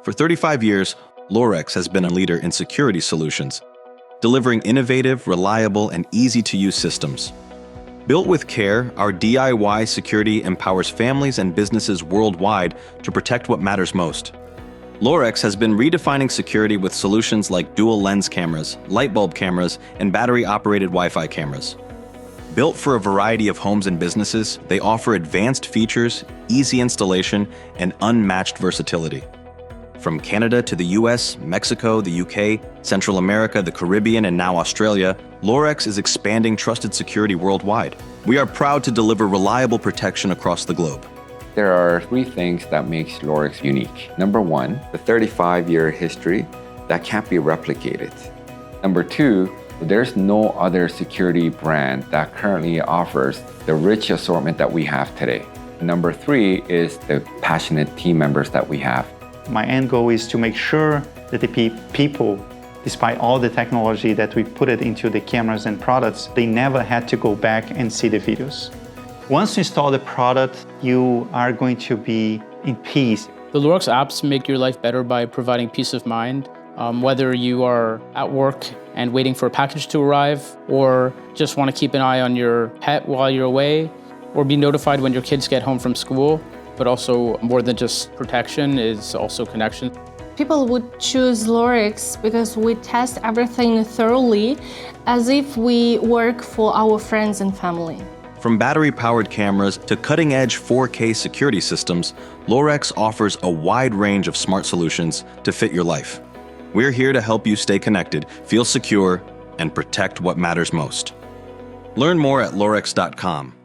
For 35 years, Lorex has been a leader in security solutions, delivering innovative, reliable, and easy-to-use systems. Built with care, our DIY security empowers families and businesses worldwide to protect what matters most. Lorex has been redefining security with solutions like dual lens cameras, Lightbulb cameras, and battery-operated Wi-Fi cameras. Built for a variety of homes and businesses, they offer advanced features, easy installation, and unmatched versatility. From Canada to the US, Mexico, the UK, Central America, the Caribbean, and now Australia, Lorex is expanding trusted security worldwide. We are proud to deliver reliable protection across the globe. There are three things that makes Lorex unique. Number one, the 35-year history that can't be replicated. Number two, there's no other security brand that currently offers the rich assortment that we have today. Number three is the passionate team members that we have. My end goal is to make sure that the people, despite all the technology that we put it into the cameras and products, they never had to go back and see the videos. Once you install the product, you are going to be in peace. The Lorex apps make your life better by providing peace of mind. Whether you are at work and waiting for a package to arrive, or just want to keep an eye on your pet while you're away, or be notified when your kids get home from school. But also, more than just protection, is also connection. People would choose Lorex because we test everything thoroughly, as if we work for our friends and family. From battery-powered cameras to cutting-edge 4K security systems, Lorex offers a wide range of smart solutions to fit your life. We're here to help you stay connected, feel secure, and protect what matters most. Learn more at Lorex.com.